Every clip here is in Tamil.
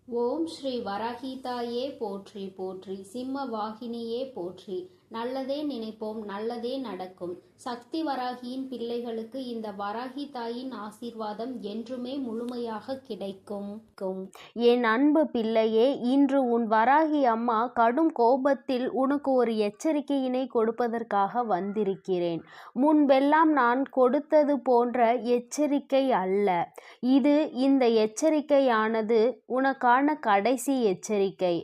ஓம் ஸ்ரீ வராகிதாயே போற்றி போற்றி, சிம்ம வாகினியே போற்றி. நல்லதே நினைப்போம், நல்லதே நடக்கும். சக்தி வராகியின் பிள்ளைகளுக்கு இந்த வராகி தாயின் ஆசீர்வாதம் என்றுமே முழுமையாக கிடைக்கும். என் அன்பு பிள்ளையே, இன்று உன் வராகி அம்மா கடும் கோபத்தில் உனக்கு ஒரு எச்சரிக்கையினை கொடுப்பதற்காக வந்திருக்கிறேன். முன்பெல்லாம் நான் கொடுத்தது போன்ற எச்சரிக்கை அல்ல இது. இந்த எச்சரிக்கையானது உனக்கான கடைசி எச்சரிக்கை.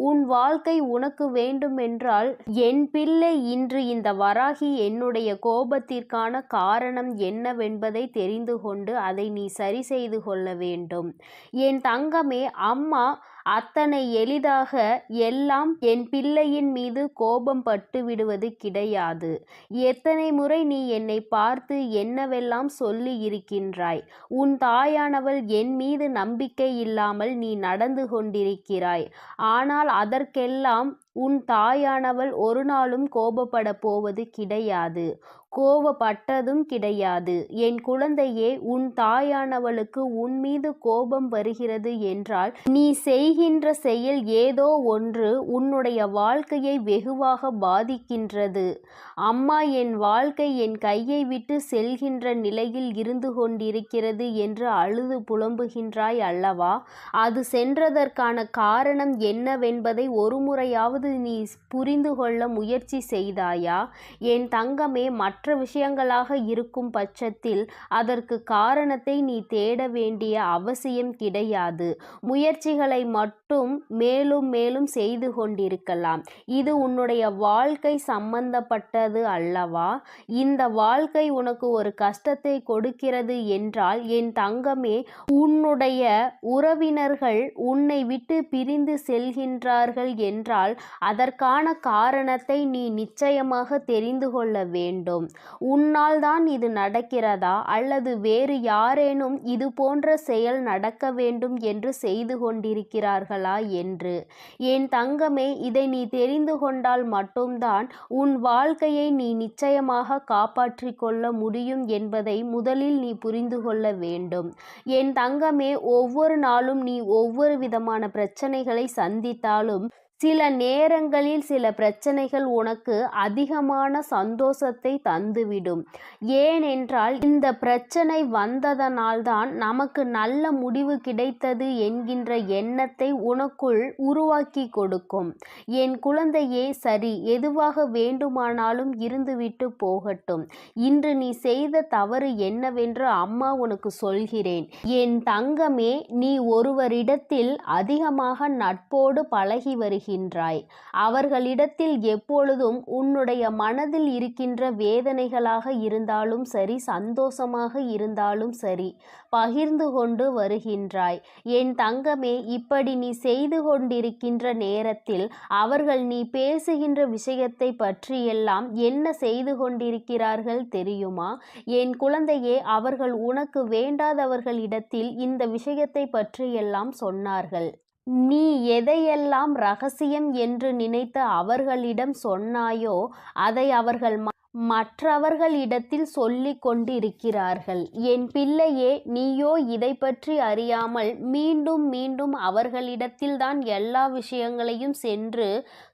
உன் வாழ்க்கை உனக்கு வேண்டுமென்றால் என் பிள்ளை, இன்று இந்த வராகி என்னுடைய கோபத்திற்கான காரணம் என்னவென்பதை தெரிந்து கொண்டு அதை நீ சரி செய்து கொள்ள வேண்டும். என் தங்கமே, அம்மா அத்தனை எளிதாக எல்லாம் என் பிள்ளையின் மீது கோபம் பட்டு விடுவது கிடையாது. எத்தனை முறை நீ என்னை பார்த்து என்னவெல்லாம் சொல்லி இருக்கின்றாய். உன் தாயானவள் என் மீது நம்பிக்கை இல்லாமல் நீ நடந்து கொண்டிருக்கிறாய். ஆனால் அதற்கெல்லாம் உன் தாயானவள் ஒரு நாளும் கோபப்பட போவது கிடையாது, கோபப்பட்டதும் கிடையாது. என் குழந்தையே, உன் தாயானவளுக்கு உன் மீது கோபம் வருகிறது என்றால் நீ செய்கின்ற செயல் ஏதோ ஒன்று உன்னுடைய வாழ்க்கையை வெகுவாக பாதிக்கின்றது. அம்மா, என் வாழ்க்கை என் கையை விட்டு செல்கின்ற நிலையில் இருந்து கொண்டிருக்கிறது என்று அழுது புலம்புகின்றாய் அல்லவா? அது சென்றதற்கான காரணம் என்னவென்பதை ஒரு முறையாவது நீ புரிந்து கொள்ள முயற்சி செய்தாயா? என் தங்கமே, மற்ற விஷயங்களாக இருக்கும் பட்சத்தில் அதற்கு காரணத்தை நீ தேட வேண்டிய அவசியம் கிடையாது. முயற்சிகளை மட்டும் மேலும் மேலும் செய்து கொண்டிருக்கலாம். இது உன்னுடைய வாழ்க்கை சம்பந்தப்பட்டது அல்லவா? இந்த வாழ்க்கை உனக்கு ஒரு கஷ்டத்தை கொடுக்கிறது என்றால் என் தங்கமே, உன்னுடைய உறவினர்கள் உன்னை விட்டு பிரிந்து செல்கின்றார்கள் என்றால் அதற்கான காரணத்தை நீ நிச்சயமாக தெரிந்து கொள்ள வேண்டும். உன்னால் தான் இது நடக்கிறதா, அல்லது வேறு யாரேனும் இது போன்ற செயல் நடக்க வேண்டும் என்று செய்து கொண்டிருக்கிறார்களா என்று. என் தங்கமே, இதை நீ தெரிந்து கொண்டால் மட்டும்தான் உன் வாழ்க்கையை நீ நிச்சயமாக காப்பாற்றிக் கொள்ள முடியும் என்பதை முதலில் நீ புரிந்து கொள்ள வேண்டும். என் தங்கமே, ஒவ்வொரு நாளும் நீ ஒவ்வொரு விதமான பிரச்சனைகளை சந்தித்தாலும் சில நேரங்களில் சில பிரச்சனைகள் உனக்கு அதிகமான சந்தோஷத்தை தந்துவிடும். ஏனென்றால் இந்த பிரச்சனை வந்ததனால்தான் நமக்கு நல்ல முடிவு கிடைத்தது என்கின்ற எண்ணத்தை உனக்குள் உருவாக்கி கொடுக்கும். என் குழந்தையே, சரி, எதுவாக வேண்டுமானாலும் இருந்துவிட்டு போகட்டும். இன்று நீ செய்த தவறு என்னவென்று அம்மா உனக்கு சொல்கிறேன். என் தங்கமே, நீ ஒருவரிடத்தில் அதிகமாக நட்போடு பழகி வருகிறாய். அவர்களிடத்தில் எப்பொழுதும் உன்னுடைய மனதில் இருக்கின்ற வேதனைகளாக இருந்தாலும் சரி, சந்தோஷமாக இருந்தாலும் சரி, பகிர்ந்து கொண்டு வருகின்றாய். என் தங்கமே, இப்படி நீ செய்து கொண்டிருக்கின்ற நேரத்தில் அவர்கள் நீ பேசுகின்ற விஷயத்தை பற்றியெல்லாம் என்ன செய்து கொண்டிருக்கிறார்கள் தெரியுமா? என் குழந்தையே, அவர்கள் உனக்கு வேண்டாதவர்களிடத்தில் இந்த விஷயத்தை பற்றியெல்லாம் சொன்னார்கள். நீ எதையெல்லாம் ரகசியம் என்று நினைத்து அவர்களிடம் சொன்னாயோ அதை அவர்கள் மற்றவர்களிடத்தில் சொல்லிக் கொண்டிருக்கிறார்கள். என் பிள்ளையே, நீயோ இதை பற்றி அறியாமல் மீண்டும் மீண்டும் அவர்களிடத்தில்தான் எல்லா விஷயங்களையும் சென்று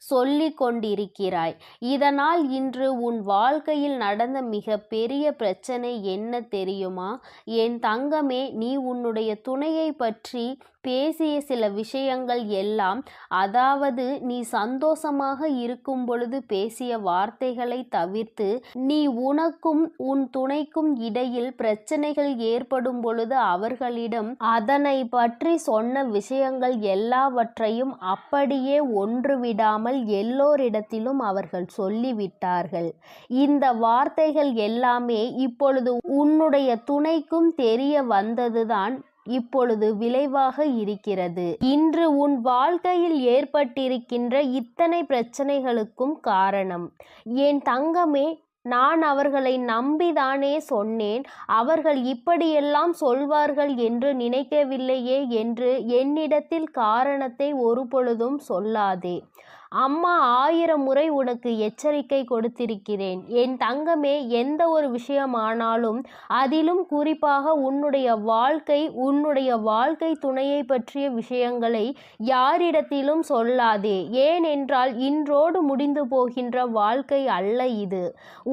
சொல்லிக் கொண்டிருக்கிறாய். இதனால் இன்று உன் வாழ்க்கையில் நடந்த மிக பெரிய பிரச்சனை என்ன தெரியுமா? என் தங்கமே, நீ உன்னுடைய துணையை பற்றி பேசிய சில விஷயங்கள் எல்லாம், அதாவது நீ சந்தோஷமாக இருக்கும் பொழுது பேசிய வார்த்தைகளை தவிர்த்து நீ உனக்கும் உன் துணைக்கும் இடையில் பிரச்சனைகள் ஏற்படும் பொழுது அவர்களிடம் அதனை பற்றி சொன்ன விஷயங்கள் எல்லாவற்றையும் அப்படியே ஒன்று விடாமல் எல்லோரிடத்திலும் அவர்கள் சொல்லிவிட்டார்கள். இந்த வார்த்தைகள் எல்லாமே இப்பொழுது உன்னுடைய துணைக்கும் தெரிய வந்ததுதான் இப்பொழுது விளைவாக இருக்கிறது. இன்று உன் வாழ்க்கையில் ஏற்பட்டிருக்கின்ற இத்தனை பிரச்சனைகளுக்கும் காரணம். என் தங்கமே, நான் அவர்களை நம்பிதானே சொன்னேன். அவர்கள் இப்படியெல்லாம் சொல்வார்கள் என்று நினைக்கவில்லையே என்று என்னிடத்தில் காரணத்தை ஒரு பொழுதும் சொல்லாதே. அம்மா 1000 முறை உனக்கு எச்சரிக்கை கொடுத்திருக்கிறேன். என் தங்கமே, எந்த ஒரு விஷயமானாலும் அதிலும் குறிப்பாக உன்னுடைய வாழ்க்கை துணையை பற்றிய விஷயங்களை யாரிடத்திலும் சொல்லாதே. ஏனென்றால் இன்றோடு முடிந்து போகின்ற வாழ்க்கை அல்ல இது.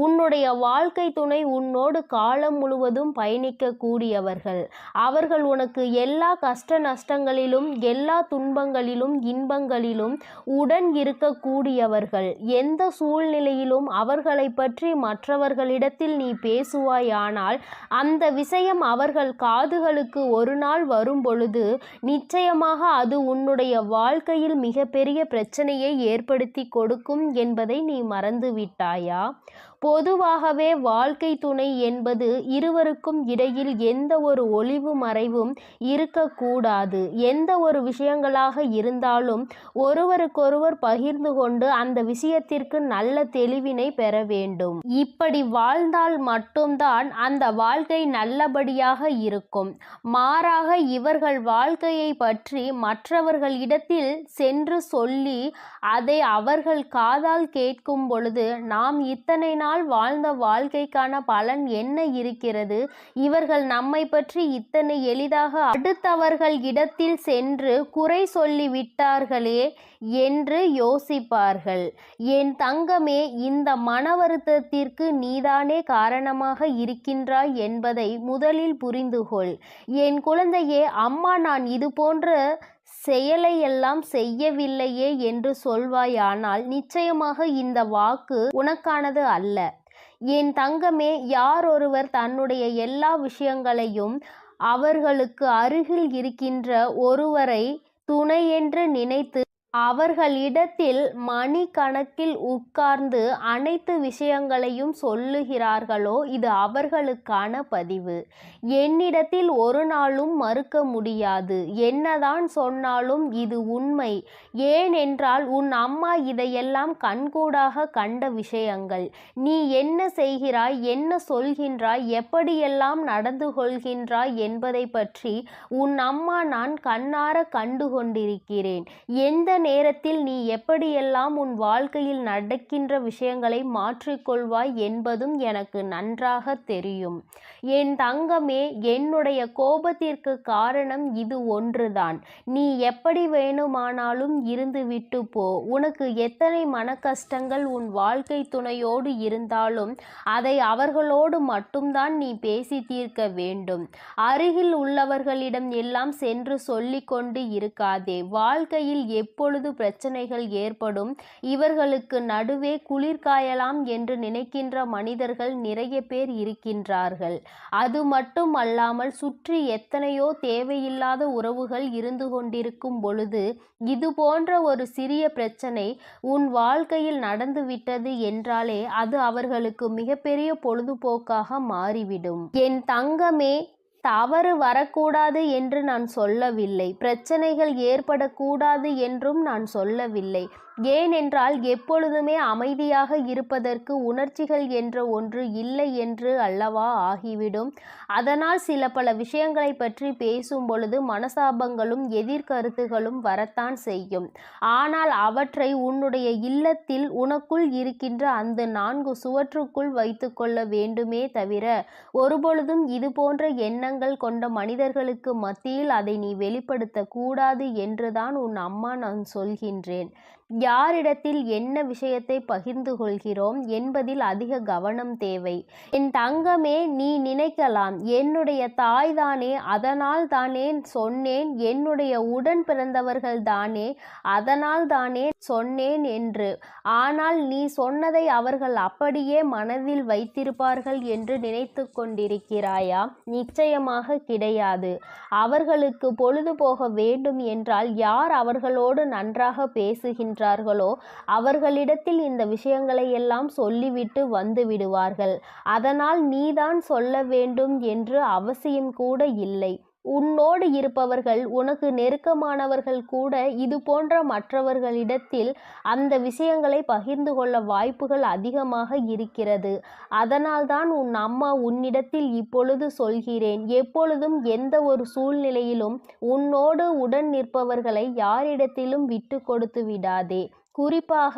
உன்னுடைய வாழ்க்கை துணை உன்னோடு காலம் முழுவதும் பயணிக்கக்கூடியவர்கள். அவர்கள் உனக்கு எல்லா கஷ்ட நஷ்டங்களிலும், எல்லா துன்பங்களிலும், இன்பங்களிலும் உடன் இருக்கக்கூடியவர்கள். எந்த சூழ்நிலையிலும் அவர்களை பற்றி மற்றவர்களிடத்தில் நீ பேசுவாயானால் அந்த விஷயம் அவர்கள் காதுகளுக்கு ஒரு நாள் வரும் பொழுது நிச்சயமாக அது உன்னுடைய வாழ்க்கையில் மிகப்பெரிய பிரச்சனையை ஏற்படுத்தி கொடுக்கும் என்பதை நீ மறந்து விட்டாயா? பொதுவாகவே வாழ்க்கை துணை என்பது இருவருக்கும் இடையில் எந்த ஒரு ஒளிவு மறைவும் இருக்கக்கூடாது. எந்த ஒரு விஷயங்களாக இருந்தாலும் ஒருவருக்கொருவர் பகிர்ந்து கொண்டு அந்த விஷயத்திற்கு நல்ல தெளிவினை பெற வேண்டும். இப்படி வாழ்ந்தால் மட்டும்தான் அந்த வாழ்க்கை நல்லபடியாக இருக்கும். மாறாக இவர்கள் வாழ்க்கையை பற்றி மற்றவர்களிடத்தில் சென்று சொல்லி அதை அவர்கள் காதால் கேட்கும் பொழுது நாம் இத்தனை நாள் வாழ்ந்த வாழ்க்கைக்கான பலன் என்ன இருக்கிறது? இவர்கள் நம்மை பற்றி இத்தனை எளிதாக அடுத்தவர்கள் இடத்தில் சென்று குறை சொல்லி விட்டார்களே என்று யோசிப்பார்கள். என் தங்கமே, இந்த மன வருத்தத்திற்கு நீதானே காரணமாக இருக்கின்றாய் என்பதை முதலில் புரிந்துகொள். என் குழந்தையே, அம்மா நான் இது போன்ற செயலை எல்லாம் செய்யவில்லையே என்று சொல்வாயானால் நிச்சயமாக இந்த வாக்கு உனக்கானது அல்ல. என் தங்கமே, யார் ஒருவர் தன்னுடைய எல்லா விஷயங்களையும் அவர்களுக்கு அருகில் இருக்கின்ற ஒருவரை துணையென்று நினைத்து அவர்களிடத்தில் மணிக்கணக்கில் உட்கார்ந்து அனைத்து விஷயங்களையும் சொல்லுகிறார்களோ இது அவர்களுக்கான பதிவு. என்னிடத்தில் ஒரு நாளும் மறுக்க முடியாது. என்னதான் சொன்னாலும் இது உண்மை. ஏனென்றால் உன் அம்மா இதையெல்லாம் கண்கூடாக கண்ட விஷயங்கள். நீ என்ன செய்கிறாய், என்ன சொல்கின்றாய், எப்படியெல்லாம் நடந்து கொள்கின்றாய் என்பதை பற்றி உன் அம்மா நான் கண்ணார கண்டு கொண்டிருக்கிறேன். எந்த நேரத்தில் நீ எப்படியெல்லாம் உன் வாழ்க்கையில் நடக்கின்ற விஷயங்களை மாற்றிக்கொள்வாய் என்பதும் எனக்கு நன்றாக தெரியும். என் தங்கமே, என்னுடைய கோபத்திற்கு காரணம் இது ஒன்றுதான். நீ எப்படி வேணுமானாலும் இருந்து விட்டு போ. உனக்கு எத்தனை மன கஷ்டங்கள் உன் வாழ்க்கை துணையோடு இருந்தாலும் அதை அவர்களோடு மட்டும்தான் நீ பேசி தீர்க்க வேண்டும். அருகில் உள்ளவர்களிடம் எல்லாம் சென்று சொல்லிக் கொண்டு இருக்காதே. வாழ்க்கையில் எப்பொழுது பிரச்சனைகள் ஏற்படும், இவர்களுக்கு நடுவே குளிர் காயலாம் என்று நினைக்கின்ற மனிதர்கள் நிறைய பேர் இருக்கின்றார்கள். அது மட்டும் அல்லாமல் சுற்றி எத்தனையோ தேவையில்லாத உறவுகள் இருந்து கொண்டிருக்கும் பொழுது இது போன்ற ஒரு சிறிய பிரச்சனை உன் வாழ்க்கையில் நடந்துவிட்டது என்றாலே அது அவர்களுக்கு மிகப்பெரிய பொழுதுபோக்காக மாறிவிடும். என் தங்கமே, தவறு வரக்கூடாது என்று நான் சொல்லவில்லை. பிரச்சனைகள் ஏற்படக்கூடாது என்றும் நான் சொல்லவில்லை. ஏனென்றால் எப்பொழுதுமே அமைதியாக இருப்பதற்கு உணர்ச்சிகள் என்ற ஒன்று இல்லை என்று அல்லவா ஆகிவிடும். அதனால் சில பல விஷயங்களை பற்றி பேசும் பொழுது மனசாபங்களும் எதிர்கருத்துகளும் வரத்தான் செய்யும். ஆனால் அவற்றை உன்னுடைய இல்லத்தில் உனக்குள் இருக்கின்ற அந்த 4 சுவற்றுக்குள் வைத்து கொள்ள வேண்டுமே தவிர ஒருபொழுதும் இது போன்ற எண்ணங்கள் கொண்ட மனிதர்களுக்கு மத்தியில் அதை நீ வெளிப்படுத்த கூடாது என்றுதான் உன் அம்மா நான் சொல்கின்றேன். யாரிடத்தில் என்ன விஷயத்தை பகிர்ந்து கொள்கிறோம் என்பதில் அதிக கவனம் தேவை. என் தங்கமே, நீ நினைக்கலாம் என்னுடைய தாய் தானே, அதனால் தானே சொன்னேன், என்னுடைய உடன் பிறந்தவர்கள் தானே, அதனால் தானே சொன்னேன் என்று. ஆனால் நீ சொன்னதை அவர்கள் அப்படியே மனதில் வைத்திருப்பார்கள் என்று நினைத்து கொண்டிருக்கிறாயா? நிச்சயமாக கிடையாது. அவர்களுக்கு பொழுது போக வேண்டும் என்றால் யார் அவர்களோடு நன்றாக பேசுகின்றார்களோ அவர்களிடத்தில் இந்த விஷயங்களை எல்லாம் சொல்லிவிட்டு வந்து விடுவார்கள். அதனால் நீதான் சொல்ல வேண்டும் என்று அவசியம் கூட இல்லை. உன்னோடு இருப்பவர்கள், உனக்கு நெருக்கமானவர்கள் கூட இது போன்ற மற்றவர்களிடத்தில் அந்த விஷயங்களை பகிர்ந்து கொள்ள வாய்ப்புகள் அதிகமாக இருக்கிறது. அதனால்தான் உன் அம்மா உன்னிடத்தில் இப்பொழுது சொல்கிறேன், எப்பொழுதும் எந்த ஒரு சூழ்நிலையிலும் உன்னோடு உடன் நிற்பவர்களை யாரிடத்திலும் விட்டு கொடுத்து விடாதே. குறிப்பாக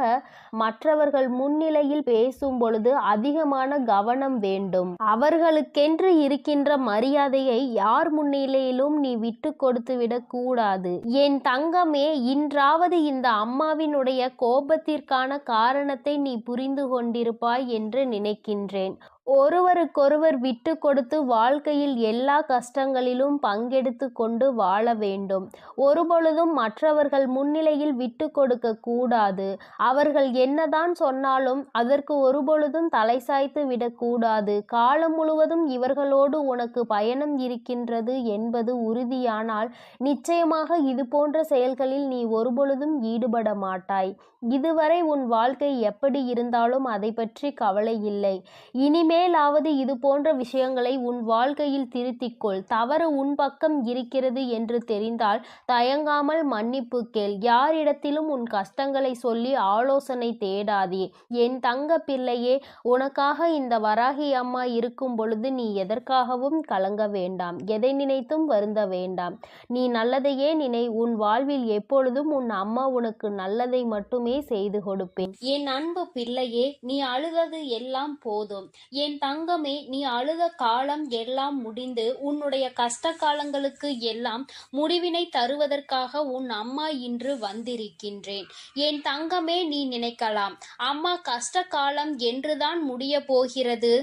மற்றவர்கள் முன்னிலையில் பேசும் பொழுது அதிகமான கவனம் வேண்டும். அவர்களுக்கென்று இருக்கின்ற மரியாதையை யார் முன்னிலையிலும் நீ விட்டு கொடுத்து விடக்கூடாது. என் தங்கமே, இன்றாவது இந்த அம்மாவினுடைய கோபத்திற்கான காரணத்தை நீ புரிந்து கொண்டிருப்பாய் என்று நினைக்கின்றேன். ஒருவருக்கொருவர் விட்டு கொடுத்து வாழ்க்கையில் எல்லா கஷ்டங்களிலும் பங்கெடுத்து கொண்டு வாழ வேண்டும். ஒருபொழுதும் மற்றவர்கள் முன்னிலையில் விட்டு கொடுக்க கூடாது. அவர்கள் என்னதான் சொன்னாலும் அதற்கு ஒருபொழுதும் தலை சாய்த்து விடக்கூடாது. காலம் முழுவதும் இவர்களோடு உனக்கு பயணம் இருக்கின்றது என்பது உறுதியானால் நிச்சயமாக இது போன்ற செயல்களில் நீ ஒருபொழுதும் ஈடுபட மாட்டாய். இதுவரை உன் வாழ்க்கை எப்படி இருந்தாலும் அதை பற்றி கவலை இல்லை. இனிமேலாவது இது போன்ற விஷயங்களை உன் வாழ்க்கையில் திருத்திக்கொள். தவறு உன் பக்கம் இருக்கிறது என்று தெரிந்தால் தயங்காமல் மன்னிப்பு கேள். யாரிடத்திலும் உன் கஷ்டங்களை சொல்லி ஆலோசனை தேடாதே. என் தங்க பிள்ளையே, உனக்காக இந்த வராகி அம்மா இருக்கும் பொழுது நீ எதற்காகவும் கலங்க வேண்டாம். எதை நினைத்தும் வருந்த வேண்டாம். நீ நல்லதையே நினை. உன் வாழ்வில் எப்பொழுதும் உன் அம்மா உனக்கு நல்லதை மட்டுமே செய்து கொடுப்பேன். என் அன்பு பிள்ளையே, நீ அழுதது எல்லாம் போதும். என் தங்கமே, நீ அழுத காலம் எல்லாம் முடிந்து உன்னுடைய கஷ்ட காலங்களுக்கு எல்லாம் முடிவினை தருவதற்காக உன் அம்மா இன்று வந்திருக்கின்றேன். என் தங்கமே, நீ நினைக்கலாம், அம்மா கஷ்ட காலம் என்றுதான் முடிய போகிறது,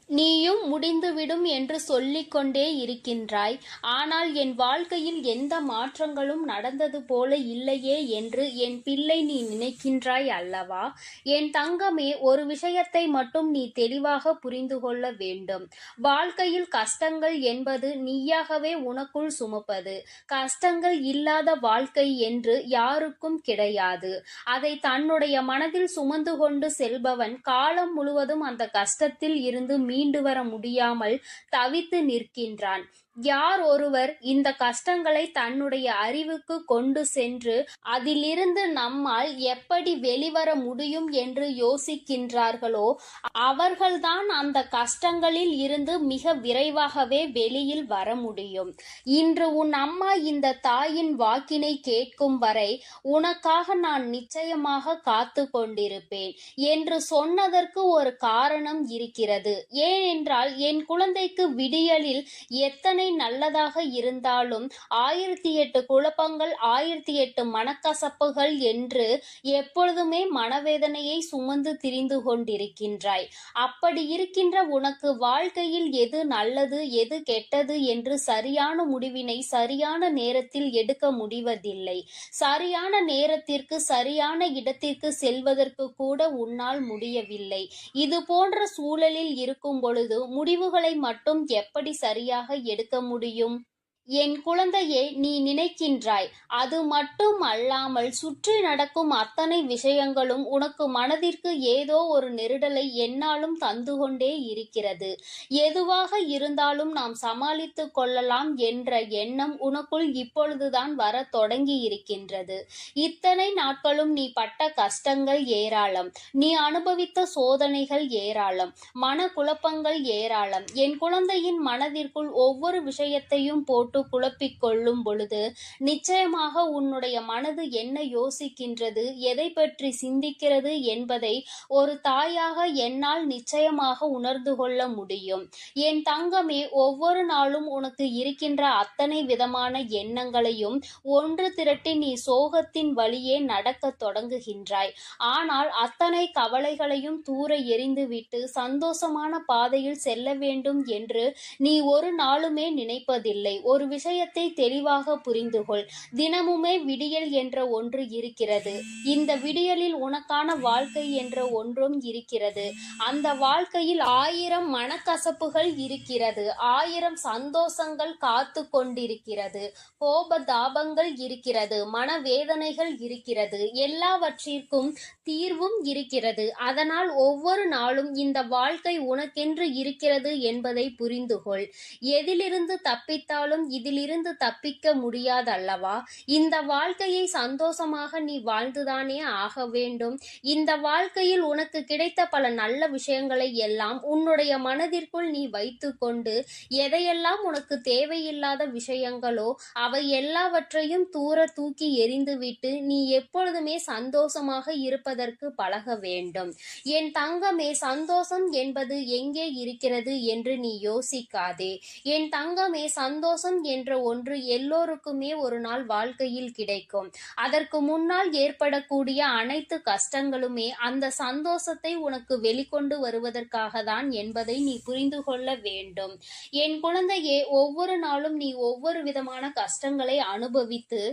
நீயும் முடிந்துவிடும் என்று சொல்லிக்கொண்டே இருக்கின்றாய். ஆனால் என் வாழ்க்கையில் எந்த மாற்றங்களும் நடந்தது போல இல்லையே என்று என் பிள்ளை நீ நினைக்கின்றாய் அல்லவா? என் தங்கமே, ஒரு விஷயத்தை மட்டும் நீ தெளிவாக புரிந்து கொள்ள வேண்டும். வாழ்க்கையில் கஷ்டங்கள் என்பது நீயாகவே உனக்குள் சுமப்பது. கஷ்டங்கள் இல்லாத வாழ்க்கை என்று யாருக்கும் கிடையாது. அதை தன்னுடைய மனதில் சுமந்து கொண்டு செல்பவன் காலம் முழுவதும் அந்த கஷ்டத்தில் இருந்து மீண்டு வர முடியாமல் தவித்து நிற்கின்றான். யார் ஒருவர் இந்த கஷ்டங்களை தன்னுடைய அறிவுக்கு கொண்டு சென்று அதிலிருந்து நம்மால் எப்படி வெளிவர முடியும் என்று யோசிக்கின்றார்களோ அவர்கள்தான் அந்த கஷ்டங்களில் இருந்து மிக விரைவாகவே வெளியில் வர முடியும். இன்று உன் அம்மா இந்த தாயின் வாக்கினை கேட்கும் வரை உனக்காக நான் நிச்சயமாக காத்து கொண்டிருப்பேன் என்று சொன்னதற்கு ஒரு காரணம் இருக்கிறது. ஏனென்றால் என் குழந்தைக்கு விடியலில் எத்தனை நல்லதாக இருந்தாலும் 1008 குழப்பங்கள் 1008 மனக்கசப்புகள் என்று எப்பொழுதுமே மனவேதனையை சுமந்து திரிந்து கொண்டிருக்கின்றாய். அப்படி இருக்கின்ற உனக்கு வாழ்க்கையில் எது நல்லது எது கெட்டது என்று சரியான முடிவினை சரியான நேரத்தில் எடுக்க முடிவதில்லை. சரியான நேரத்திற்கு சரியான இடத்திற்கு செல்வதற்கு கூட உன்னால் முடியவில்லை. இது போன்ற சூழலில் இருக்கும் பொழுது முடிவுகளை மட்டும் எப்படி சரியாக எடுக்க முடியும்? என் குழந்தையே, நீ நினைக்கின்றாய், அது மட்டும் அல்லாமல் சுற்றி நடக்கும் அத்தனை விஷயங்களும் உனக்கு மனதிற்கு ஏதோ ஒரு நெருடலை என்னாலும் தந்து கொண்டே இருக்கிறது. எதுவாக இருந்தாலும் நாம் சமாளித்து கொள்ளலாம் என்ற எண்ணம் உனக்குள் இப்பொழுதுதான் வர தொடங்கி இருக்கின்றது. இத்தனை நாட்களும் நீ பட்ட கஷ்டங்கள் ஏராளம், நீ அனுபவித்த சோதனைகள் ஏராளம், மன குழப்பங்கள் ஏராளம். என் குழந்தையின் மனதிற்குள் ஒவ்வொரு விஷயத்தையும் போட்டு குழப்பிக் கொள்ளும் பொழுது நிச்சயமாக உன்னுடைய மனது என்ன யோசிக்கின்றது, எதை பற்றி சிந்திக்கிறது என்பதை ஒரு தாயாக என்னால் நிச்சயமாக உணர்ந்து கொள்ள முடியும். என் தங்கமே, ஒவ்வொரு நாளும் உனக்கு இருக்கின்ற அத்தனை விதமான எண்ணங்களையும் ஒன்று திரட்டி நீ சோகத்தின் வழியே நடக்க தொடங்குகின்றாய். ஆனால் அத்தனை கவலைகளையும் தூர எறிந்துவிட்டு சந்தோஷமான பாதையில் செல்ல வேண்டும் என்று நீ ஒரு நாளுமே நினைப்பதில்லை. ஒரு விஷயத்தை தெளிவாக புரிந்துகொள். தினமுமே விடியல் என்ற ஒன்று இருக்கிறது. இந்த விடியலில் உனக்கான வாழ்க்கை என்ற ஒன்றும் இருக்கிறது. அந்த வாழ்க்கையில் 1000 மனக்கசப்புகள் இருக்கிறது, 1000 சந்தோஷங்கள் காத்து கொண்டிருக்கிறது, கோப தாபங்கள் இருக்கிறது, மனவேதனைகள் இருக்கிறது, எல்லாவற்றிற்கும் தீர்வும் இருக்கிறது. அதனால் ஒவ்வொரு நாளும் இந்த வாழ்க்கை உனக்கென்று இருக்கிறது என்பதை புரிந்துகொள். எதிலிருந்து தப்பித்தாலும் இதிலிருந்து தப்பிக்க முடியாதல்லவா? இந்த வாழ்க்கையை சந்தோஷமாக நீ வாழ்ந்துதானே ஆக வேண்டும். இந்த வாழ்க்கையில் உனக்கு கிடைத்த பல நல்ல விஷயங்களை எல்லாம் உன்னுடைய மனதிற்குள் நீ வைத்துக்கொண்டு எதையெல்லாம் உனக்கு தேவையில்லாத விஷயங்களோ அவை எல்லாவற்றையும் தூர தூக்கி எறிந்துவிட்டு நீ எப்பொழுதுமே சந்தோஷமாக இருப்பதற்கு பழக வேண்டும். என் தங்கமே, சந்தோஷம் என்பது எங்கே இருக்கிறது என்று நீ யோசிக்காதே. என் தங்கமே, சந்தோஷம் என்ற ஒன்று எல்லோருக்குமே ஒரு நாள் வாழ்க்கையில் கிடைக்கும். அதற்கு முன்னால் ஏற்படக்கூடிய அனைத்து கஷ்டங்களுமே அந்த சந்தோஷத்தை உனக்கு வெளிக்கொண்டு வருவதற்காக தான் என்பதை நீ புரிந்து கொள்ள வேண்டும். என் குழந்தையே, ஒவ்வொரு நாளும் நீ ஒவ்வொரு விதமான கஷ்டங்களை அனுபவித்து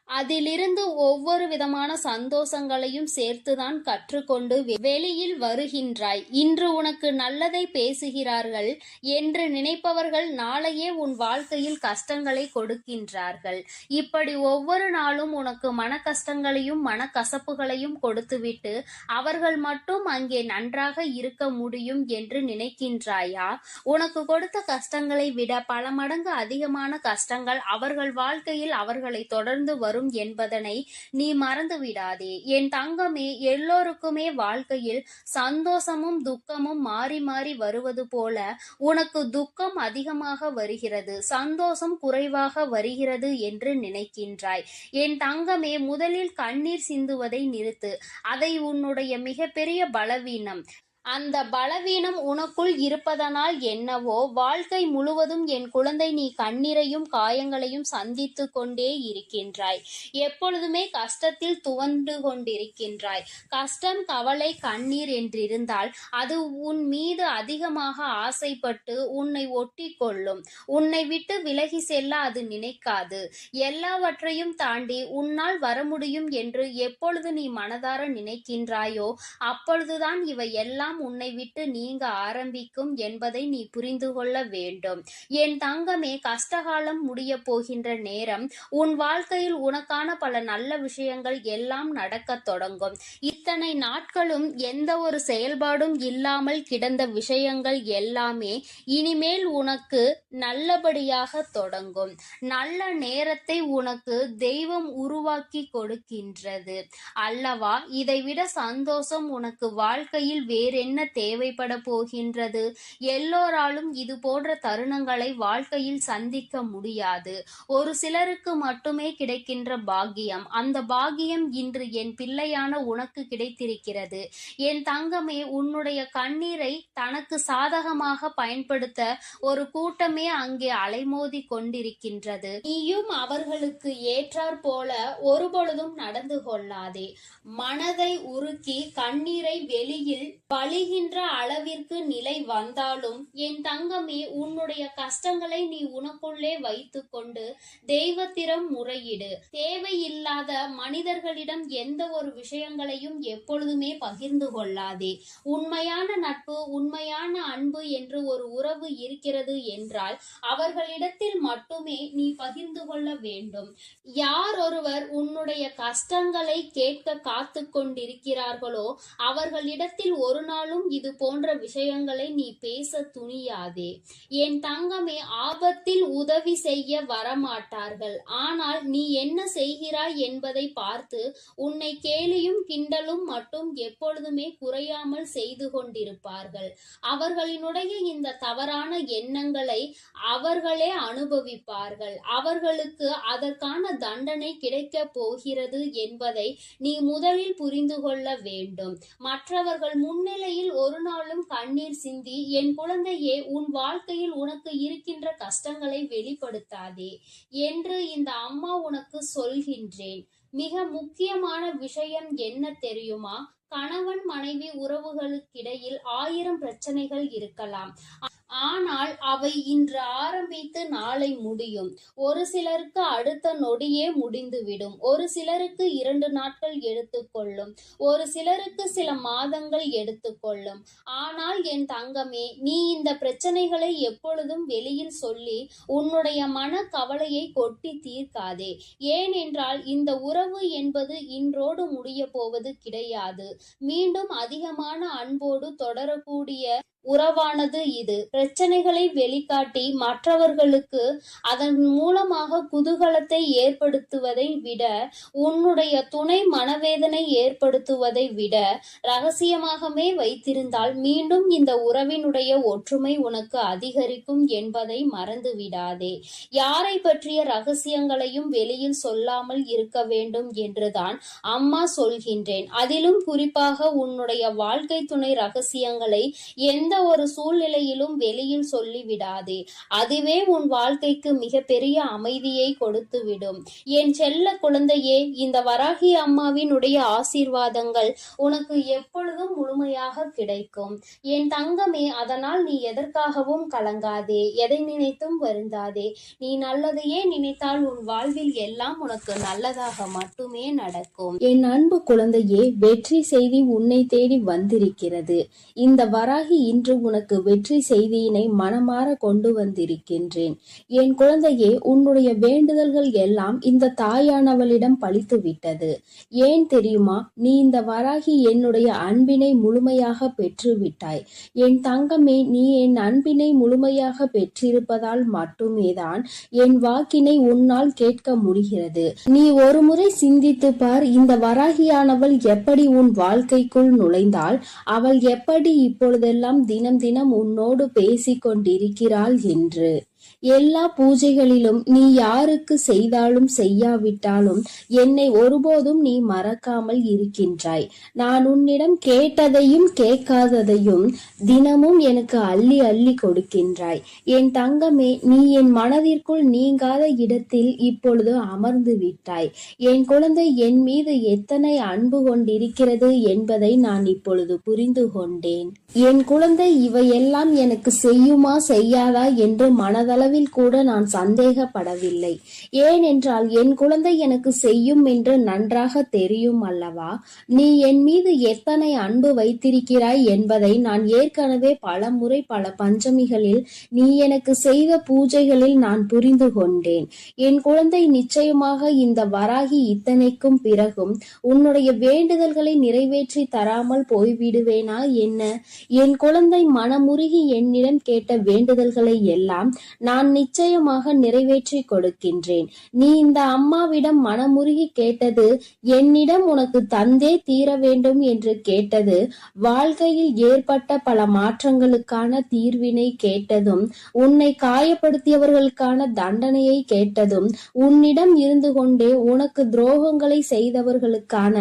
அதிலிருந்து ஒவ்வொரு விதமான சந்தோஷங்களையும் சேர்த்துதான் கற்றுக்கொண்டு வெளியில் வருகின்றாய். இன்று உனக்கு நல்லதை பேசுகிறார்கள் என்று நினைப்பவர்கள் நாளையே உன் வாழ்க்கையில் கஷ்டங்களை கொடுக்கின்றார்கள். இப்படி ஒவ்வொரு நாளும் உனக்கு மன கஷ்டங்களையும் மனக்கசப்புகளையும் கொடுத்துவிட்டு அவர்கள் மட்டும் அங்கே நன்றாக இருக்க முடியும் என்று நினைக்கின்றாயா? உனக்கு கொடுத்த கஷ்டங்களை விட பல மடங்கு அதிகமான கஷ்டங்கள் அவர்கள் வாழ்க்கையில் அவர்களை தொடர்ந்து வரும் என்பதனை நீ மறந்து விடாதே. என் தங்கமே, எல்லோருக்குமே வாழ்க்கையில் சந்தோஷமும் துக்கமும் மாறி மாறி வருவது போல உனக்கு துக்கம் அதிகமாக வருகிறது, சந்தோஷம் குறைவாக வருகிறது என்று நினைக்கின்றாய். என் தங்கமே, முதலில் கண்ணீர் சிந்துவதை நிறுத்து. அதை உன்னுடைய மிகப்பெரிய பலவீனம். அந்த பலவீனம் உனக்குள் இருப்பதனால் என்னவோ வாழ்க்கை முழுவதும் என் குழந்தை நீ கண்ணீரையும் காயங்களையும் சந்தித்து கொண்டே இருக்கின்றாய். எப்பொழுதுமே கஷ்டத்தில் துவண்டு கொண்டிருக்கின்றாய். கஷ்டம், கவலை, கண்ணீர் என்றிருந்தால் அது உன் மீது அதிகமாக ஆசைப்பட்டு உன்னை ஒட்டி கொள்ளும். உன்னை விட்டு விலகி செல்ல அது நினைக்காது. எல்லாவற்றையும் தாண்டி உன்னால் வர முடியும் என்று எப்பொழுது நீ மனதார நினைக்கின்றாயோ அப்பொழுதுதான் இவை எல்லாம் உன்னை விட்டு நீங்க ஆரம்பிக்கும் என்பதை நீ புரிந்து கொள்ள வேண்டும். என் தங்கமே, கஷ்டகாலம் முடிய போகின்ற நேரம். உன் வாழ்க்கையில் உனக்கான பல நல்ல விஷயங்கள் எல்லாம் நடக்க தொடங்கும். இத்தனை நாட்களும் எந்த ஒரு செயல்பாடும் இல்லாமல் கிடந்த விஷயங்கள் எல்லாமே இனிமேல் உனக்கு நல்லபடியாக தொடங்கும். நல்ல நேரத்தை உனக்கு தெய்வம் உருவாக்கி கொடுக்கின்றது அல்லவா? இதைவிட சந்தோஷம் உனக்கு வாழ்க்கையில் வேறென்ன தேவைப்பட போகின்றது? எல்லோராலும் இது போன்ற தருணங்களை வாழ்க்கையில் சந்திக்க முடியாது. ஒரு சிலருக்கு மட்டுமே கிடைக்கின்ற பாக்கியம். அந்த பாக்கியம் இன்று என் பிள்ளையான உனக்கு கிடைத்திருக்கிறது. என் தங்கமே, உன்னுடைய கண்ணீரை தனக்கு சாதகமாக பயன்படுத்த ஒரு கூட்டமே அங்கே அலைமோதி கொண்டிருக்கின்றது. நீயும் அவர்களுக்கு ஏற்றாற் போல ஒருபொழுதும் நடந்து கொள்ளாதே. மனதை உருக்கி கண்ணீரை வெளியில் வழிகின்ற அளவிற்கு நிலை வந்தாலும் என் தங்கமே, உன்னுடைய கஷ்டங்களை நீ உனக்குள்ளே வைத்துக்கொண்டு தெய்வத்திடம் முறையிடு. தேவையில்லாத மனிதர்களிடம் எந்த ஒரு விஷயங்களையும் எப்பொழுதுமே பகிர்ந்து கொள்ளாதே. உண்மையான நட்பு, உண்மையான அன்பு என்று ஒரு உறவு இருக்கிறது என்றால் அவர்களிடத்தில் மட்டுமே நீ பகிர்ந்து கொள்ள வேண்டும். யார் ஒருவர் உன்னுடைய கஷ்டங்களை கேட்க காத்து கொண்டிருக்கிறார்களோ அவர்களிடத்தில் ஒரு நாளும் இது போன்ற விஷயங்களை நீ பேச துணியாதே. என் தங்கமே, ஆபத்தில் உதவி செய்ய வரமாட்டார்கள். ஆனால் நீ என்ன செய்கிறாய் என்பதை பார்த்து உன்னை கேலியும் கிண்டலும் மட்டும் எப்பொழுதுமே குறையாமல் செய்து கொண்டிருப்பார்கள். அவர்களினுடைய இந்த தவறான எண்ணங்களை அவர்களே அனுபவிப்பார்கள். அவர்களுக்கு அதற்கான தண்டனை கிடைக்கப் போகிறது என்பதை நீ முதலில் புரிந்து கொள்ள வேண்டும். மற்றவர்கள் முன்னிலையில் ஒரு நாளும் கண்ணீர் சிந்தி என் குழந்தையே, உன் வாழ்க்கையில் உனக்கு இருக்கின்ற கஷ்டங்களை வெளிப்படுத்தாதே என்று இந்த அம்மா உனக்கு சொல்கின்றேன். மிக முக்கியமான விஷயம் என்ன தெரியுமா? கணவன் மனைவி உறவுகளுக்கிடையில் 1000 பிரச்சனைகள் இருக்கலாம். ஆனால் அவை இன்று ஆரம்பித்து நாளை முடியும். ஒரு சிலருக்கு அடுத்த நொடியே முடிந்துவிடும். ஒரு சிலருக்கு 2 நாட்கள் எடுத்துக்கொள்ளும். ஒரு சிலருக்கு சில மாதங்கள் எடுத்துக்கொள்ளும். ஆனால் என் தங்கமே, நீ இந்த பிரச்சனைகளை எப்பொழுதும் வெளியில் சொல்லி உன்னுடைய மன கவலையை கொட்டி தீர்க்காதே. ஏனென்றால் இந்த உறவு என்பது இன்றோடு முடிய போவது கிடையாது. மீண்டும் அதிகமான அன்போடு தொடரக்கூடிய உறவானது இது. பிரச்சனைகளை வெளிக்காட்டி மற்றவர்களுக்கு அதன் மூலமாக குதூகலத்தை ஏற்படுத்துவதை விட, உன்னுடைய துணை மனவேதனை ஏற்படுத்துவதை விட ரகசியமாகவே வைத்திருந்தால் மீண்டும் இந்த உறவினுடைய ஒற்றுமை உனக்கு அதிகரிக்கும் என்பதை மறந்து விடாதே. யாரை பற்றிய ரகசியங்களையும் வெளியில் சொல்லாமல் இருக்க வேண்டும் என்றுதான் அம்மா சொல்கின்றேன். அதிலும் குறிப்பாக உன்னுடைய வாழ்க்கை துணை ரகசியங்களை எந்த ஒரு சூழ்நிலையிலும் வெளியில் சொல்லிவிடாதே. அதுவே உன் வாழ்க்கைக்கு மிகப்பெரிய அமைதியை கொடுத்துவிடும். என் செல்ல குழந்தையே, இந்த வராகி அம்மாவினுடைய ஆசீர்வாதங்கள் உனக்கு எப்பொழுதும் முழுமையாக கிடைக்கும். என் தங்கமே, அதனால் நீ எதற்காகவும் கலங்காதே, எதை நினைத்தும் வருந்தாதே. நீ நல்லதையே நினைத்தால் உன் வாழ்வில் எல்லாம் உனக்கு நல்லதாக மட்டுமே நடக்கும். என் அன்பு குழந்தையே, வெற்றி செய்தி உன்னை தேடி வந்திருக்கிறது. இந்த வராகி இன்று உனக்கு வெற்றி செய்தியினை மனமாற கொண்டு வந்திருக்கின்றேன். என் குழந்தையே, உன்னுடைய வேண்டுதல்கள் எல்லாம் இந்த தாயானவளிடம் பலித்து விட்டது. ஏன் தெரியுமா? நீ இந்த வராகி என்னுடைய அன்பினை முழுமையாக பெற்று விட்டாய். என் தங்கமே, நீ என் அன்பினை முழுமையாக பெற்றிருப்பதால் மட்டுமேதான் என் வாக்கினை உன்னால் கேட்க முடிகிறது. நீ ஒரு முறை சிந்தித்து பார், இந்த வராகியானவள் எப்படி உன் வாழ்க்கைக்குள் நுழைந்தாள், அவள் எப்படி இப்பொழுதெல்லாம் தினம் தினம் உன்னோடு பேசிக் கொண்டிருக்கிறாள் என்று. எல்லா பூஜைகளிலும் நீ யாருக்கு செய்தாலும் செய்யாவிட்டாலும் என்னை ஒருபோதும் நீ மறக்காமல் இருக்கின்றாய். நான் உன்னிடம் கேட்டதையும் கேட்காததையும் தினமும் எனக்கு அள்ளி அள்ளி கொடுக்கின்றாய். என் தங்கமே, நீ என் மனதிற்குள் நீங்காத இடத்தில் இப்பொழுது அமர்ந்து விட்டாய். என் குழந்தை என் மீது எத்தனை அன்பு கொண்டிருக்கிறது என்பதை நான் இப்பொழுது புரிந்து கொண்டேன். என் குழந்தை இவையெல்லாம் எனக்கு செய்யுமா செய்யாதா என்று மனதளவில் கூட நான் சந்தேகப்படவில்லை. ஏனென்றால் என் குழந்தை எனக்கு செய்யும் என்று நன்றாக தெரியும் அல்லவா? நீ என் மீது எத்தனை அன்பு வைத்திருக்கிறாய் என்பதை நான் ஏற்கனவே பல முறை பல பஞ்சமிகளில் நீ எனக்கு செய்த பூஜைகளில் நான் புரிந்து கொண்டேன். என் குழந்தை, நிச்சயமாக இந்த வராகி இத்தனைக்கும் பிறகும் உன்னுடைய வேண்டுதல்களை நிறைவேற்றி தராமல் போய்விடுவேனா என்ன? என் குழந்தை, மனமுருகி என்னிடம் கேட்ட வேண்டுதல்களை எல்லாம் நான் நிச்சயமாக நிறைவேற்றி கொடுக்கின்றேன். நீ இந்த அம்மாவிடம் மனமுருகி கேட்டது, என்னிடம் உனக்கு தந்தே தீர வேண்டும் என்று கேட்டது, வாழ்க்கையில் ஏற்பட்ட பல மாற்றங்களுக்கான தீர்வினை கேட்டதும், உன்னை காயப்படுத்தியவர்களுக்கான தண்டனையை கேட்டதும், உன்னிடம் இருந்து கொண்டே உனக்கு துரோகங்களை செய்தவர்களுக்கான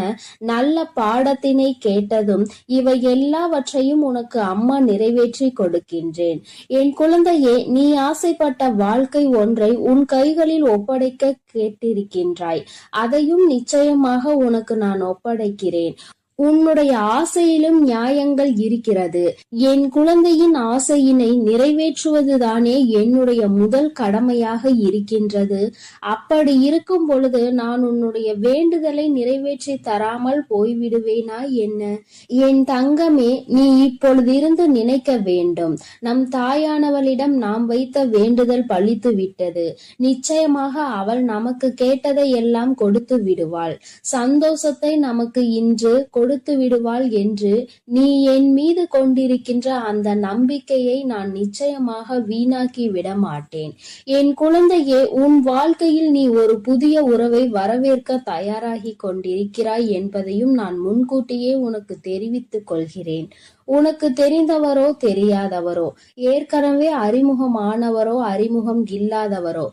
நல்ல பாடத்தினை கேட்டதும், இவை எல்லாவற்றையும் உனக்கு அம்மா நிறைவேற்றி கொடுக்கின்றேன். என் குழந்தையே, நீ ஆசைப்பட்ட வாழ்க்கை ஒன்றை உன் கைகளில் ஒப்படைக்க கேட்டிருக்கின்றாய். அதையும் நிச்சயமாக உனக்கு நான் ஒப்படைக்கிறேன். உன்னுடைய ஆசையிலும் நியாயங்கள் இருக்கிறது. என் குழந்தையின் ஆசையினை நிறைவேற்றுவதுதானே என்னுடைய முதல் கடமையாக இருக்கின்றது. அப்படி இருக்கும் பொழுது நான் உன்னுடைய வேண்டுதலை நிறைவேற்றி தராமல் போய்விடுவேனா என்ன? என் தங்கமே, நீ இப்பொழுதிருந்து நினைக்க வேண்டும், நம் தாயானவளிடம் நாம் வைத்த வேண்டுதல் பலித்து விட்டது. நிச்சயமாக அவள் நமக்கு கேட்டதை எல்லாம் கொடுத்து விடுவாள். சந்தோஷத்தை நமக்கு இன்று கொடுத்து விடுவாள் என்று நீ என் மீது கொண்டிருக்கின்ற அந்த நம்பிக்கையை நான் நிச்சயமாக வீணாக்கி விட மாட்டேன். என் குழந்தையே, உன் வாழ்க்கையில் நீ ஒரு புதிய உறவை வரவேற்க தயாராகி கொண்டிருக்கிறாய் என்பதையும் நான் முன்கூட்டியே உனக்கு தெரிவித்துக் கொள்கிறேன். உனக்கு தெரிந்தவரோ தெரியாதவரோ, ஏற்கனவே அறிமுகமானவரோ அறிமுகம் இல்லாதவரோ,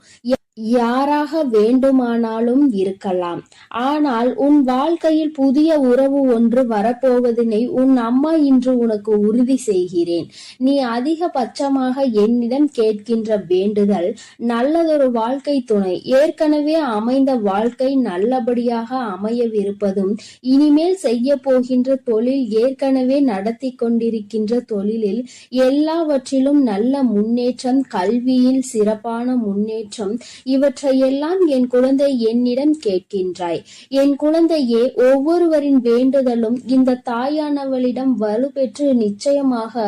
யாராக வேண்டுமானாலும் இருக்கலாம். ஆனால் உன் வாழ்க்கையில் புதிய உறவு ஒன்று வரப்போவதனை உன் அம்மா இன்று உனக்கு உறுதி செய்கிறேன். நீ அதிகபட்சமாக என்னிடம் கேட்கின்ற வேண்டுதல் நல்லதொரு வாழ்க்கை துணை, ஏற்கனவே அமைந்த வாழ்க்கை நல்லபடியாக அமையவிருப்பதும், இனிமேல் செய்ய போகின்ற தொழில், ஏற்கனவே நடத்தி கொண்டிருக்கின்ற தொழிலில் எல்லாவற்றிலும் நல்ல முன்னேற்றம், கல்வியில் சிறப்பான முன்னேற்றம், இவற்றையெல்லாம் என் குழந்தை என்னிடம் கேட்கின்றாய். என் குழந்தையே, ஒவ்வொருவரின் வேண்டுதலும் இந்த தாயானவளிடம் வலுப்பெற்று நிச்சயமாக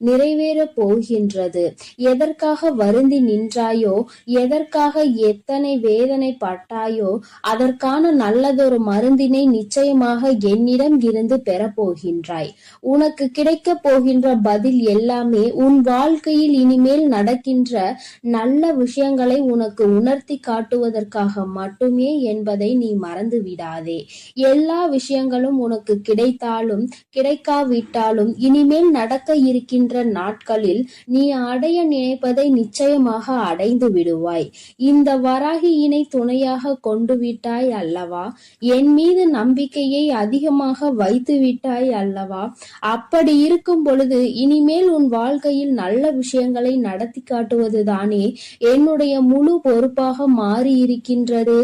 நிறைவேறப் போகின்றது. எதற்காக வருந்தி நின்றாயோ, எதற்காக எத்தனை வேதனை பட்டாயோ, அதற்கான நல்லதொரு மருந்தினை நிச்சயமாக என்னிடம் இருந்து பெறப்போகின்றாய். உனக்கு கிடைக்கப் போகின்ற பதில் எல்லாமே உன் வாழ்க்கையில் இனிமேல் நடக்கின்ற நல்ல விஷயங்களை உனக்கு உணர்த்தி காட்டுவதற்காக மட்டுமே என்பதை நீ மறந்து விடாதே. எல்லா விஷயங்களும் உனக்கு கிடைத்தாலும் கிடைக்காவிட்டாலும் இனிமேல் நடக்க இருக்கின்ற நாட்களில் நீ அடைய நினைப்பதை நிச்சயமாக அடைந்து விடுவாய். இந்த வராகியினை துணையாக கொண்டு விட்டாய் அல்லவா? என் மீது நம்பிக்கையை அதிகமாக வைத்து விட்டாய் அல்லவா? அப்படி இருக்கும் பொழுது இனிமேல் உன் வாழ்க்கையில் நல்ல விஷயங்களை நடத்தி காட்டுவதுதானே என்னுடைய முழு பொறுப்பாக மாறியிருக்கின்றது.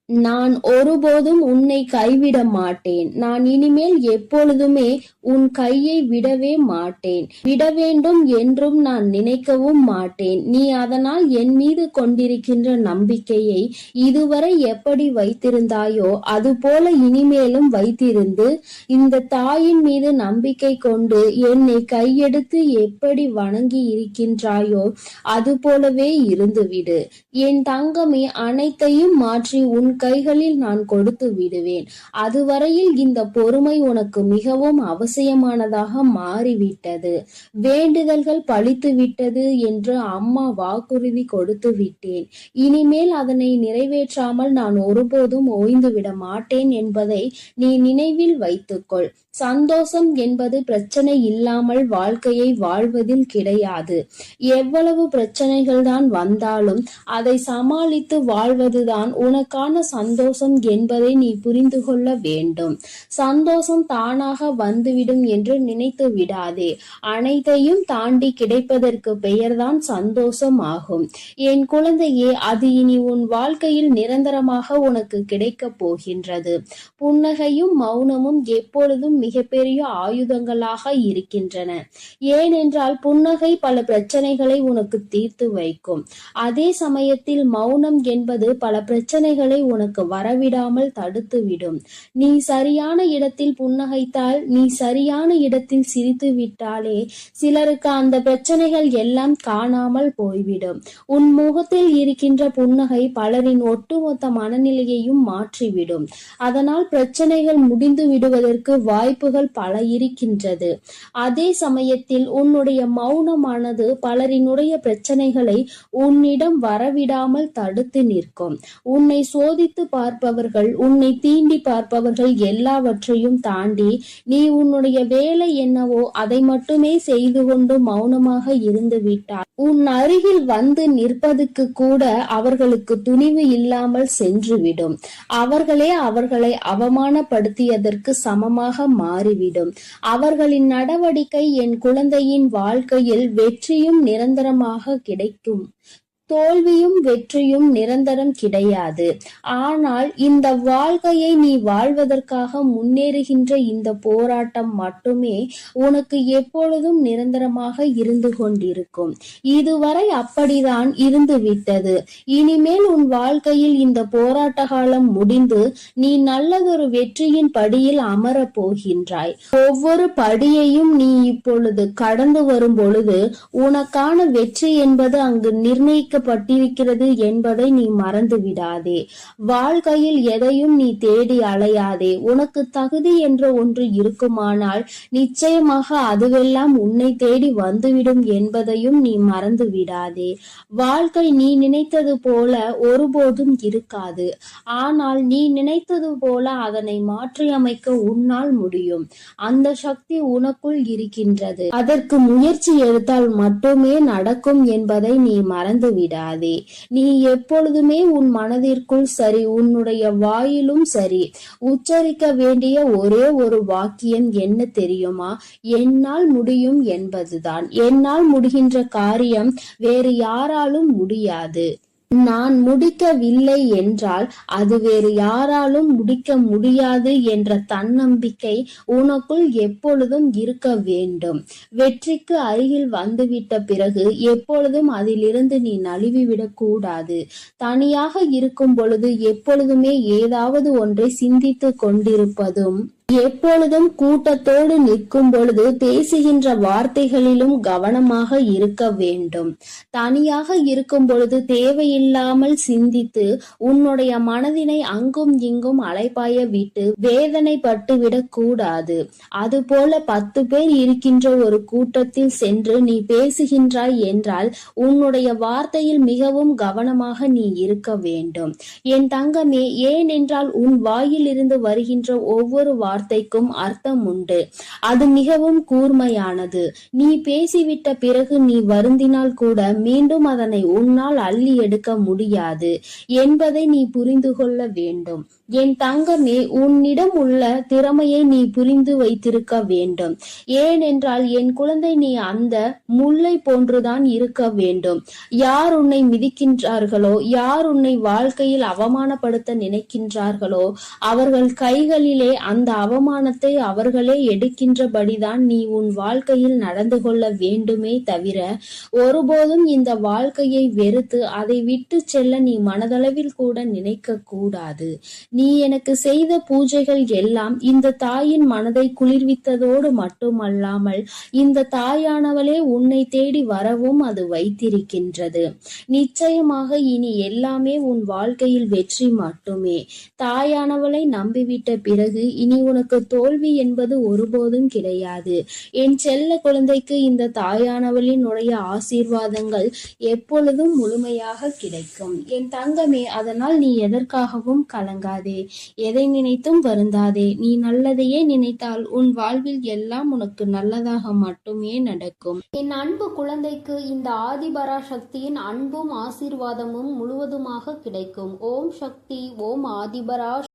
நான் ஒருபோதும் உன்னை கைவிட மாட்டேன். நான் இனிமேல் எப்பொழுதுமே உன் கையை விடவே மாட்டேன். விட வேண்டும் என்றும் நான் நினைக்கவும் மாட்டேன். நீ அதனால் என் மீது கொண்டிருக்கின்ற நம்பிக்கையை இதுவரை எப்படி வைத்திருந்தாயோ அதுபோல இனிமேலும் வைத்திருந்து இந்த தாயின் மீது நம்பிக்கை கொண்டு என்னை கையெடுத்து எப்படி வணங்கி இருக்கின்றாயோ அதுபோலவே இருந்துவிடு. என் தங்கமே, அனைத்தையும் மாற்றி உன் கைகளில் நான் கொடுத்து விடுவேன். அதுவரையில் இந்த பொறுமை உனக்கு மிகவும் அவசியமானதாக மாறிவிட்டது. வேண்டுதல்கள் பலித்து விட்டது என்று அம்மா வாக்குறுதி கொடுத்து விட்டேன். இனிமேல் அதனை நிறைவேற்றாமல் நான் ஒருபோதும் ஓய்ந்து விட மாட்டேன் என்பதை நீ நினைவில் வைத்துக்கொள். சந்தோஷம் என்பது பிரச்சனை இல்லாமல் வாழ்க்கையை வாழ்வதில் கிடையாது. எவ்வளவு பிரச்சனைகள் தான் வந்தாலும் அதை சமாளித்து வாழ்வதுதான் உனக்கான சந்தோஷம் என்பதை நீ புரிந்து கொள்ள வேண்டும். சந்தோஷம் தானாக வந்துவிடும் என்று நினைத்து விடாதே. அனைத்தையும் தாண்டி கிடைப்பதற்கு பெயர்தான் சந்தோஷம் ஆகும். என் குழந்தையே, அது இனி உன் வாழ்க்கையில் நிரந்தரமாக உனக்கு கிடைக்கப் போகின்றது. புன்னகையும் மௌனமும் எப்பொழுதும் மிகப்பெரிய ஆயுதங்களாக இருக்கின்றன. ஏனென்றால் புன்னகை பல பிரச்சனைகளை உனக்கு தீர்த்து வைக்கும். அதே சமயத்தில் மௌனம் என்பது பல பிரச்சனைகளை உனக்கு வரவிடாமல் தடுத்து விடும். நீ சரியான இடத்தில் புன்னகைத்தால், நீ சரியான இடத்தில் சிரித்து விட்டாலே சிலருக்கு அந்த பிரச்சனைகள் எல்லாம் காணாமல் போய்விடும். உன் முகத்தில் இருக்கின்ற புன்னகை பலரின் ஒட்டுமொத்த மனநிலையையும் மாற்றிவிடும். அதனால் பிரச்சனைகள் முடிந்து விடுவதற்கு வாய்ப்புகள் பல இருக்கின்றது. அதே சமயத்தில் உன்னுடைய மௌனமானது பலரினுடைய பிரச்சனைகளை உன்னிடம் வரவிடாமல் தடுத்து நிற்கும். உன்னை சோதித்து பார்ப்பவர்கள், உன்னை தீண்டி பார்ப்பவர்கள் எல்லாவற்றையும் தாண்டி நீ உன்னுடைய வேலை என்னவோ அதை மட்டுமே செய்து கொண்டு மௌனமாக இருந்து விட்டார். உன் அருகில் வந்து நிற்பதுக்கு கூட அவர்களுக்கு துணிவு இல்லாமல் சென்றுவிடும். அவர்களே அவர்களை அவமானப்படுத்தியதற்கு சமமாக மாறிவிடும். அவர்களின் நடவடிக்கை என் குழந்தையின் வாழ்க்கையில் வெற்றியும் நிரந்தரமாக கிடைக்கும். தோல்வியும் வெற்றியும் நிரந்தரம் கிடையாது. ஆனால் இந்த வாழ்க்கையை நீ வாழ்வதற்காக முன்னேறுகின்ற இந்த போராட்டம் மட்டுமே உனக்கு எப்பொழுதும் நிரந்தரமாக இருந்து கொண்டிருக்கும். இதுவரை அப்படிதான் இருந்து விட்டது. இனிமேல் உன் வாழ்க்கையில் இந்த போராட்ட காலம் முடிந்து நீ நல்லதொரு வெற்றியின் படியில் அமரப் போகின்றாய். ஒவ்வொரு படியையும் நீ இப்பொழுது கடந்து வரும் பொழுது உனக்கான வெற்றி என்பது அங்கு நிர்ணயிக்க பட்டிருக்கிறது என்பதை நீ மறந்து விடாதே. வாழ்க்கையில் எதையும் நீ தேடி அலையாதே. உனக்கு தகுதி என்ற ஒன்று இருக்குமானால் நிச்சயமாக அதுவெல்லாம் உன்னை தேடி வந்துவிடும் என்பதையும் நீ மறந்து விடாதே. வாழ்க்கை நீ நினைத்தது போல ஒருபோதும் இருக்காது. ஆனால் நீ நினைத்தது போல அதனை மாற்றியமைக்க உன்னால் முடியும். அந்த சக்தி உனக்குள் இருக்கின்றது. அதற்கு முயற்சி எடுத்தால் மட்டுமே நடக்கும் என்பதை நீ மறந்து விடாதே. நீ எப்பொழுதுமே உன் மனதிற்குள் சரி, உன்னுடைய வாயிலும் சரி, உச்சரிக்க வேண்டிய ஒரே ஒரு வாக்கியம் என்ன தெரியுமா? என்னால் முடியும் என்பதுதான். என்னால் முடிகின்ற காரியம் வேறு யாராலும் முடியாது. நான் முடிக்கவில்லை என்றால் அது வேறு யாராலும் முடிக்க முடியாது என்ற தன்னம்பிக்கை உனக்குள் எப்பொழுதும் இருக்க வேண்டும். வெற்றிக்கு அருகில் வந்துவிட்ட பிறகு எப்பொழுதும் அதிலிருந்து நீ நழுவிவிடக் கூடாது. தனியாக இருக்கும் பொழுது எப்பொழுதுமே ஏதாவது ஒன்றை சிந்தித்துக் கொண்டிருப்பதும், எப்பொழுதும் கூட்டத்தோடு நிற்கும் பொழுது பேசுகின்ற வார்த்தைகளிலும் கவனமாக இருக்க வேண்டும். தனியாக இருக்கும் பொழுது தேவையில்லாமல் சிந்தித்து உன்னுடைய மனதினை அங்கும் இங்கும் அலைபாய விட்டு வேதனைப்பட்டு விடக் கூடாது. அதுபோல 10 பேர் இருக்கின்ற ஒரு கூட்டத்தில் சென்று நீ பேசுகின்றாய் என்றால் உன்னுடைய வார்த்தையில் மிகவும் கவனமாக நீ இருக்க வேண்டும். என் தங்கமே, ஏனென்றால் உன் வாயிலிருந்து வருகின்ற ஒவ்வொரு வார்த்தைக்கும் அர்த்தம் உண்டு. அது மிகவும் கூர்மையானது. நீ பேசிவிட்ட பிறகு நீ வருந்தினால் கூட மீண்டும் அதனை உன்னால் அள்ளி எடுக்க முடியாது என்பதை நீ புரிந்து கொள்ள வேண்டும். என் தங்கமே, உன்னிடம் உள்ள திறமையை நீ புரிந்து வைத்திருக்க வேண்டும். ஏனென்றால் என் குழந்தை, நீ அந்த முல்லை போன்றுதான் இருக்க வேண்டும். யார் உன்னை மிதிக்கின்றார்களோ, யார் உன்னை வாழ்க்கையில் அவமானப்படுத்த நினைக்கின்றார்களோ அவர்கள் கைகளிலே அந்த அவமானத்தை அவர்களே எடுக்கின்றபடிதான் நீ உன் வாழ்க்கையில் நடந்து கொள்ள வேண்டுமே தவிர ஒருபோதும் இந்த வாழ்க்கையை வெறுத்து அதை விட்டு செல்ல நீ மனதளவில் கூட நினைக்க கூடாது. நீ எனக்கு செய்த பூஜைகள் எல்லாம் இந்த தாயின் மனதை குளிர்வித்ததோடு மட்டுமல்லாமல் இந்த தாயானவளே உன்னை தேடி வரவும் அது வைத்திருக்கின்றது. நிச்சயமாக இனி எல்லாமே உன் வாழ்க்கையில் வெற்றி மட்டுமே. தாயானவளை நம்பிவிட்ட பிறகு இனி உனக்கு தோல்வி என்பது ஒருபோதும் கிடையாது. என் செல்ல குழந்தைக்கு இந்த தாயானவளினுடைய ஆசீர்வாதங்கள் எப்பொழுதும் முழுமையாக கிடைக்கும். என் தங்கமே, அதனால் நீ எதற்காகவும் கலங்காதே, எதை நினைத்தும் வருந்தாதே. நீ நல்லதையே நினைத்தால் உன் வாழ்வில் எல்லாம் உனக்கு நல்லதாக மட்டுமே நடக்கும். என் அன்பு குழந்தைக்கு இந்த ஆதிபரா சக்தியின் அன்பும் ஆசீர்வாதமும் முழுவதுமாக கிடைக்கும். ஓம் சக்தி, ஓம் ஆதிபரா.